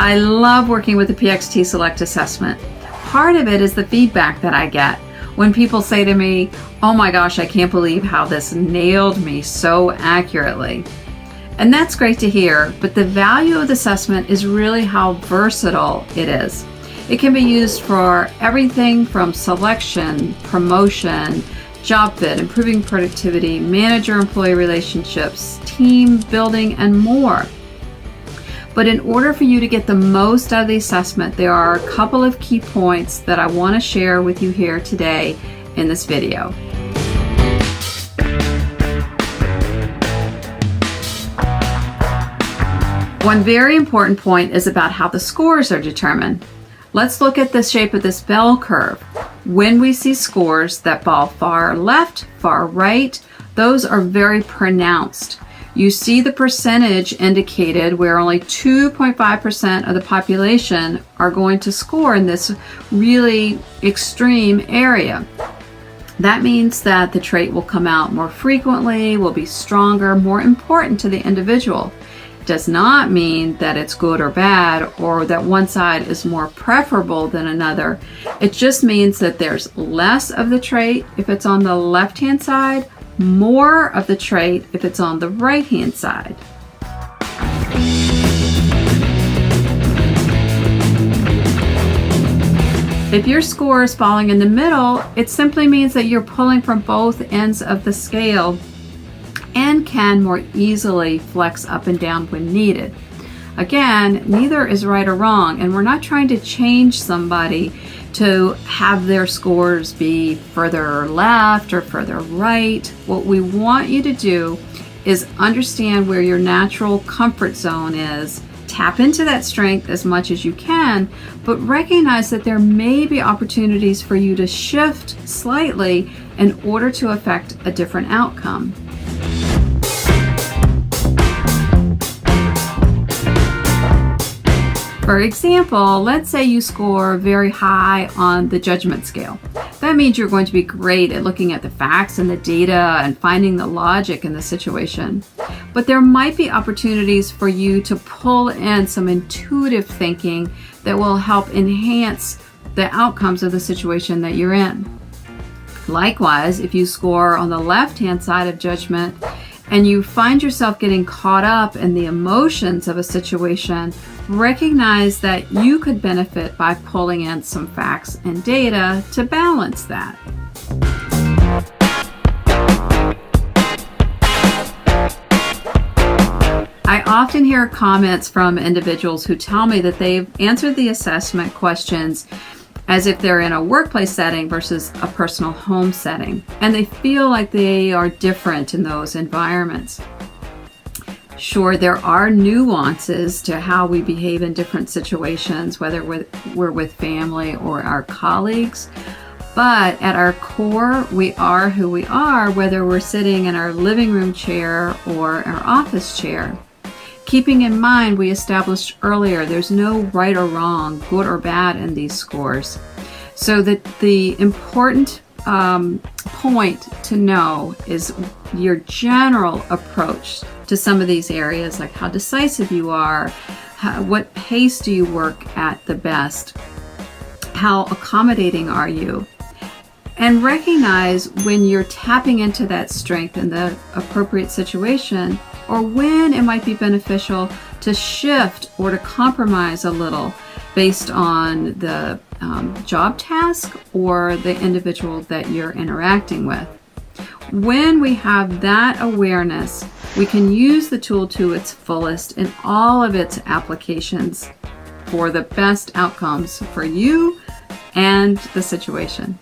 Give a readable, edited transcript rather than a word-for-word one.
I love working with the PXT Select assessment. Part of it is the feedback that I get when people say to me, "Oh my gosh, I can't believe how this nailed me so accurately." And that's great to hear, but the value of the assessment is really how versatile it is. It can be used for everything from selection, promotion, job fit, improving productivity, manager-employee relationships, team building, and more. But in order for you to get the most out of the assessment, there are a couple of key points that I want to share with you here today in this video. One very important point is about how the scores are determined. Let's look at the shape of this bell curve. When we see scores that fall far left, far right, those are very pronounced. You see the percentage indicated where only 2.5% of the population are going to score in this really extreme area. That means that the trait will come out more frequently, will be stronger, more important to the individual. It does not mean that it's good or bad or that one side is more preferable than another. It just means that there's less of the trait if it's on the left-hand side, more of the trait if it's on the right-hand side. If your score is falling in the middle, it simply means that you're pulling from both ends of the scale and can more easily flex up and down when needed. Again, neither is right or wrong, and we're not trying to change somebody to have their scores be further left or further right. What we want you to do is understand where your natural comfort zone is, tap into that strength as much as you can, but recognize that there may be opportunities for you to shift slightly in order to affect a different outcome. For example, let's say you score very high on the judgment scale. That means you're going to be great at looking at the facts and the data and finding the logic in the situation. But there might be opportunities for you to pull in some intuitive thinking that will help enhance the outcomes of the situation that you're in. Likewise, if you score on the left-hand side of judgment and you find yourself getting caught up in the emotions of a situation, recognize that you could benefit by pulling in some facts and data to balance that. I often hear comments from individuals who tell me that they've answered the assessment questions as if they're in a workplace setting versus a personal home setting, and they feel like they are different in those environments. Sure, there are nuances to how we behave in different situations, whether we're with family or our colleagues, but at our core, we are who we are, whether we're sitting in our living room chair or our office chair. Keeping in mind, we established earlier, there's no right or wrong, good or bad in these scores. So that the important point to know is your general approach to some of these areas, like how decisive you are, what pace do you work at the best, how accommodating are you, and recognize when you're tapping into that strength in the appropriate situation, or when it might be beneficial to shift or to compromise a little based on the job task or the individual that you're interacting with. When we have that awareness, we can use the tool to its fullest in all of its applications for the best outcomes for you and the situation.